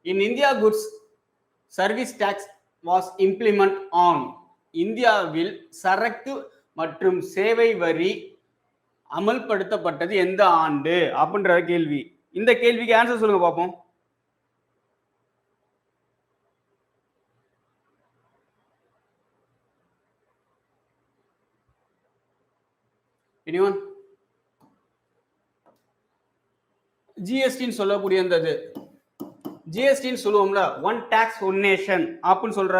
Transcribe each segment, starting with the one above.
In India, goods service tax was implemented on. இந்தியாவில் சரக்கு மற்றும் சேவை வரி அமல்படுத்தப்பட்டது எந்த ஆண்டு அப்படின்ற கேள்வி. இந்த கேள்விக்கு ஆன்சர் சொல்லுங்க பார்ப்போம். anyone? ஜிஎஸ்டின்னு சொல்லக்கூடிய அந்த ஜிஎஸ்டின்னு சொல்லுவோம்ல, ஒன் டாக்ஸ் ஒன் நேஷன் அப்படின்னு சொல்ற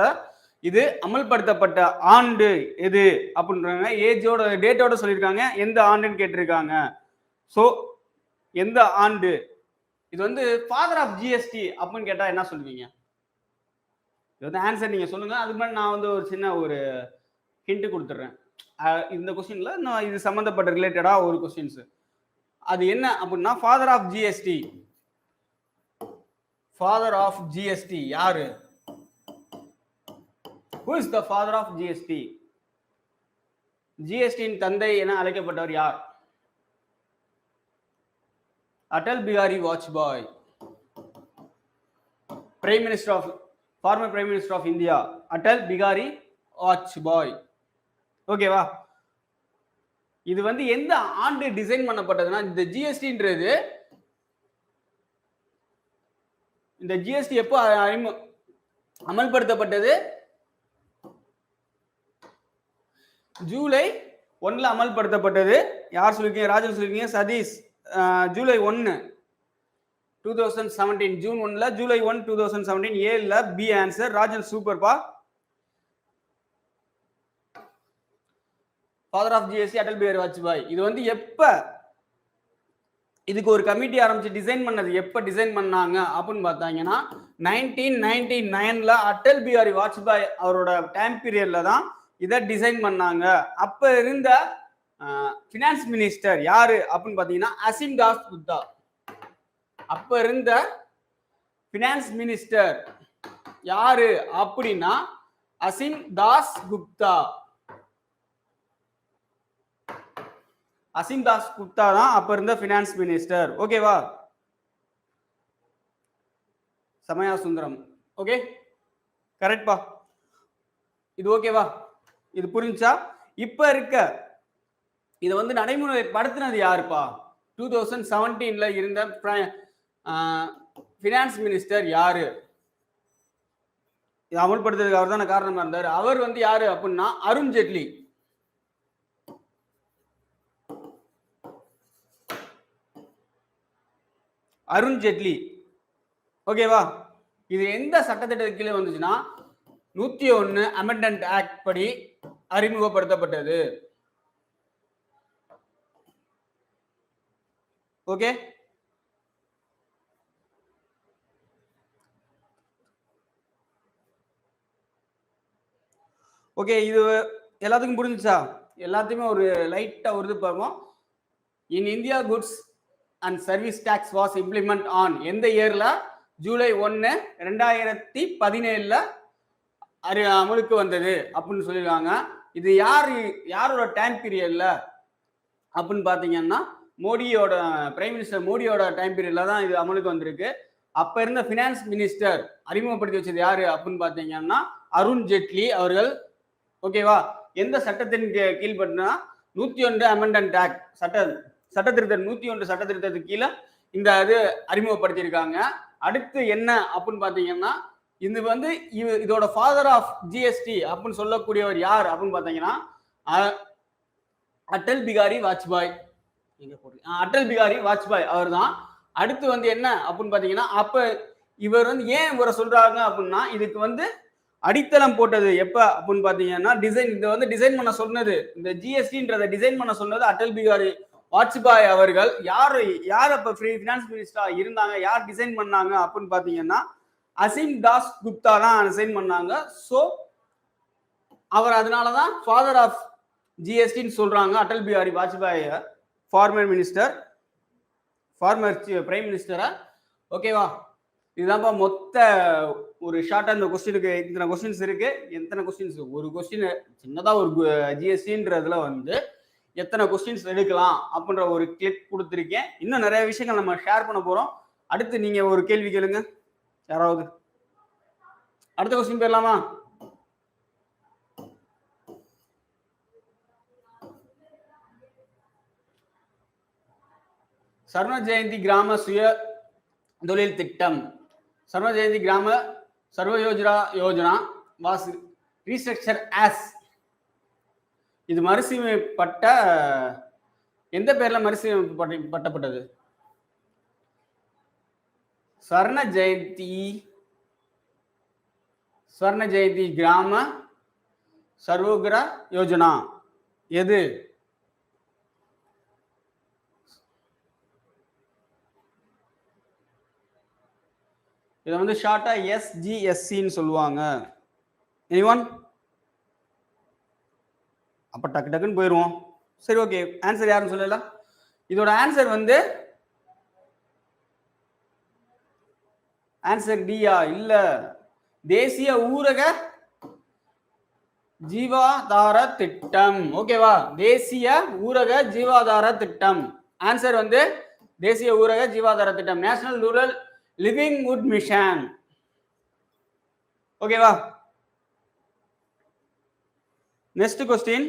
இது அமல்படுத்தப்பட்ட ஆண்டு எது அப்படின்றாங்க. ஏஜோட டேட்டோட சொல்லியிருக்காங்க, எந்த ஆண்டுன்னு கேட்டிருக்காங்க. ஸோ எந்த ஆண்டு இது வந்து ஃபாதர் ஆஃப் ஜிஎஸ்டி அப்படின்னு கேட்டா என்ன சொல்லுவீங்க? இது வந்து ஆன்சர் நீங்க சொல்லுங்க. அதுக்கு முன்னாடி நான் வந்து ஒரு சின்ன ஒரு ஹிண்ட் கொடுத்துட்றேன். இந்த கொஸ்டின்ல நான் இது சம்பந்தப்பட்ட ரிலேட்டடா ஒரு கொஸ்டின்ஸ். அது என்ன அப்படின்னா, father of GST. Father of GST யாரு? Who is the father of GST? ஜிஎஸ்டியின் தந்தை என அழைக்கப்பட்டவர் யார்? Atal Bihari Vajpayee, prime minister of former prime minister of India Atal Bihari Vajpayee. ஓகேவா? இது வந்து எந்த ஆண்டு டிசைன் பண்ணப்பட்டதுன்னா, இந்த ஜிஎஸ்டின்றது இந்த ஜிஎஸ்டி எப்போ அமல்படுத்தப்பட்டது? ஜூலை 1 அமல்படுத்தப்பட்டது. யார் சொல்லிருக்கீங்க? ராஜன் சொல்லிருக்கீங்க. Satish July 1 2017, June 1 July 1 2017. ஏல பி ஆன்சர். ராஜன் சூப்பர்பா. Father of GST Atal Bihari Vajpayee. இது வந்து எப்ப இதுக்கு ஒரு கமிட்டி ஆரம்பிச்சு டிசைன் பண்ணது, எப்ப டிசைன் பண்ணாங்க அப்படின்னு பார்த்தாங்கன்னா 1999 அடல் பிகாரி வாஜ்பாய் அவரோட டைம் பீரியட்ல தான் இதை டிசைன் பண்ணாங்க. அப்ப இருந்த பினான்ஸ் மினிஸ்டர் யாரு அப்படின்னு பாத்தீங்கன்னா அசீம் தாஸ் குப்தா. அப்ப இருந்த பினான்ஸ் மினிஸ்டர் யாரு அப்படின்னா அசீம் தாஸ் குப்தா. அசீம் தாஸ் குப்தா தான் அப்ப இருந்த பினான்ஸ் மினிஸ்டர். ஓகேவா? சமயா சுந்தரம். ஓகே, கரெக்ட்பா. இது ஓகேவா? இது புரிஞ்சா? இப்ப இருக்க இதை வந்து நடைமுறைப்படுத்தினது யாருப்பா? 2017 இருந்த பினான்ஸ் மினிஸ்டர் யாரு? அமல்படுத்துறதுக்கு அவர் தானே காரணமா இருந்தார். அவர் வந்து யாரு அப்படின்னா அருண் ஜேட்லி. அருண் ஜேட்லி. ஓகேவா? இது எந்த சட்டத்திட்டத்துக்கு கீழே வந்துச்சுன்னா 101 அமெண்ட்மெண்ட் ஆக்ட் படி அறிமுகப்படுத்தப்பட்டது. Okay, okay. இது எல்லாத்துக்கும் புரிஞ்சுச்சா? எல்லாத்தையுமே ஒரு லைட்டா ஒரு பார்ப்போம். In India goods and service tax was implement on. எந்த இயர்ல? ஜூலை 1 2017 அமலுக்கு வந்தது அப்படின்னு சொல்லியிருக்காங்க. இது யாரோட டைம் பீரியட்ல அப்படின்னு பாத்தீங்கன்னா மோடியோட, பிரைம் மினிஸ்டர் மோடியோட டைம் பீரியட்ல தான் இது அமலுக்கு வந்திருக்கு. அப்ப இருந்த பினான்ஸ் மினிஸ்டர் அறிமுகப்படுத்தி வச்சது யாரு அப்படின்னு பாத்தீங்கன்னா அருண் ஜேட்லி அவர்கள். ஓகேவா? எந்த சட்டத்தின் கீழ்பட்டுனா 101 அமெண்ட்மெண்ட் ஆக்ட் சட்ட திருத்தம் 101 சட்ட திருத்தத்துக்கு கீழே இந்த இது அறிமுகப்படுத்தியிருக்காங்க. அடுத்து என்ன அப்படின்னு பாத்தீங்கன்னா, இது வந்து இதோட ஃபாதர் ஆஃப் ஜிஎஸ்டி அப்படின்னு சொல்லக்கூடியவர் யார் அப்படின்னு பாத்தீங்கன்னா அடல் பிகாரி வாஜ்பாய். அடல் பிகாரி வாஜ்பாய் அவர் தான். அடுத்து வந்து என்ன அப்படின்னு பாத்தீங்கன்னா, அப்ப இவர் வந்து ஏன் இவரை சொல்றாங்க அப்படின்னா, இதுக்கு வந்து அடித்தளம் போட்டது எப்ப அப்படின்னு பாத்தீங்கன்னா இதை வந்து டிசைன் பண்ண சொன்னது, இந்த ஜிஎஸ்டின்றதை டிசைன் பண்ண சொன்னது அடல் பிகாரி வாஜ்பாய் அவர்கள். யார் அப்ப பினான்ஸ் மினிஸ்டரா இருந்தாங்க, யார் டிசைன் பண்ணாங்க அப்படின்னு பாத்தீங்கன்னா அசீம் தாஸ் குப்தா தான் டிசைன் பண்ணாங்க. ஸோ அவர் அதனாலதான் ஃபாதர் ஆஃப் ஜிஎஸ்டின்னு சொல்றாங்க அடல் பிகாரி வாஜ்பாய் ஃபார்மர் பிரைம் மினிஸ்டரா. ஓகேவா? இதுதான்ப்பா மொத்த ஒரு ஷார்ட்டா இந்த கொஸ்டினுக்கு இத்தனை கொஸ்டின்ஸ் இருக்கு. எத்தனை கொஸ்டின்ஸ்? ஒரு கொஸ்டின் சின்னதா ஒரு ஜிஎஸ்டின்றதுல வந்து எத்தனை கொஸ்டின்ஸ் எடுக்கலாம் அப்படின்ற ஒரு கிளிக் கொடுத்துருக்கேன். இன்னும் நிறைய விஷயங்கள் நம்ம ஷேர் பண்ண போறோம். அடுத்து நீங்க ஒரு கேள்வி கேளுங்க. யாராவது? அடுத்த கொஸ்டின் போயிடலாமா? சர்வ ஜெயந்தி கிராம சுய தொழில் திட்டம், சர்வ ஜெயந்தி கிராம சர்வ யோஜனா வாஸ் ரீஸ்ட்ரக்சர் ஆஸ், இது மறுசீரமைப்பட்ட எந்த பேர்ல மறுசீரமைப்பட்டது? ஸ்வர்ண ஜெயந்தி கிராம சர்வோகிர யோஜனா எது? இதை வந்து ஷார்ட்டா SGSCன்னு சொல்லுவாங்க. எனிவன்? அப்ப டக்கு டக்குன்னு போயிடுவோம். சரி, ஓகே. ஆன்சர் யாருன்னு சொல்லல. இதோட ஆன்சர் வந்து ஆன்சர் டியா? இல்ல, தேசிய ஊரக ஜீவாதார திட்டம். ஓகேவா? தேசிய ஊரக ஜீவாதார திட்டம். ஆன்சர் வந்து தேசிய ஊரக ஜீவாதார திட்டம், நேஷனல் ரூரல் லிவிங்ஹுட் மிஷன். ஓகேவா? Next question.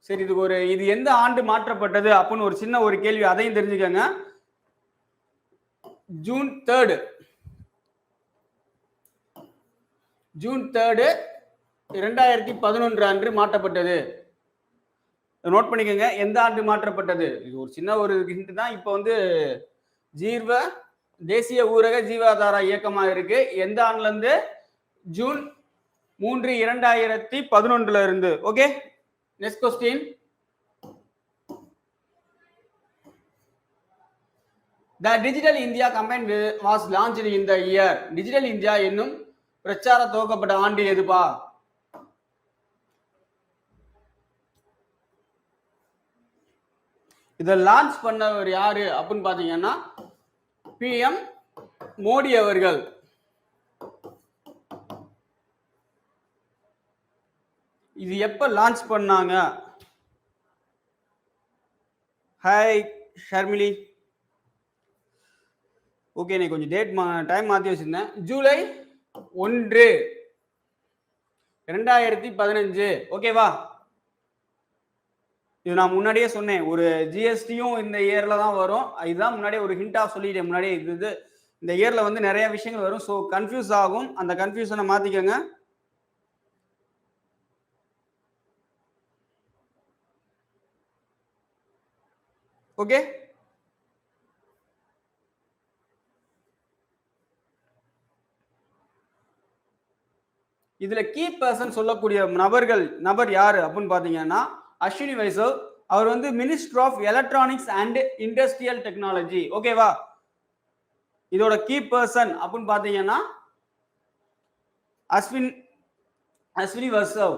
சரி, இது எந்த ஆண்டு மாற்றப்பட்டது அப்படின்னு ஒரு சின்ன ஒரு கேள்வி, அதையும் தெரிஞ்சுக்கங்க. ஜூன் 3 2011 அன்று மாற்றப்பட்டது. நோட் பண்ணிக்கோங்க, எந்த ஆண்டு மாற்றப்பட்டது. இது ஒரு சின்ன ஒரு ஹிண்ட் தான். இப்போ வந்து தேசிய ஊரக ஜீவாதார இயக்கமா இருக்கு. எந்த ஆண்டுல இருந்து? ஜூன் 3, 2011 இருந்து. Okay, next question. The Digital India campaign was launched in the year. Digital India என்னும் பிரச்சார துவக்கப்பட்ட ஆண்டு எதுப்பா? இதை லான்ச் பண்ணவர் யாரு அப்படின்னு பாத்தீங்கன்னா PM மோடி அவர்கள். இது எப்ப லான்ச் பண்ணாங்க? ஹாய் ஷர்மிலி. ஓகே, நீ கொஞ்சம் டைம் மாற்றி வச்சிருந்தேன். ஜூலை 1, 2015. ஓகேவா? இது நான் முன்னாடியே சொன்னேன், ஒரு GSTயும் இந்த இயர்ல தான் வரும். இதுதான் முன்னாடியே ஒரு ஹிண்டா சொல்லிட்டேன் முன்னாடியே. இது இந்த இயர்ல வந்து நிறைய விஷயங்கள் வரும். ஸோ கன்ஃபியூஸ் ஆகும். அந்த கன்ஃபியூஷனை மாத்திக்கோங்க. ஓகே, இதுல கீ பர்சன் சொல்லக்கூடிய நபர் யாரு அப்படின்னு பாத்தீங்கன்னா அஸ்வினி வைஷ்ணவ். அவர் வந்து minister of electronics and industrial technology. ஓகேவா? இதோட கீ பர்சன் அப்படின்னு பாத்தீங்கன்னா அஸ்வினி வைஷ்ணவ்.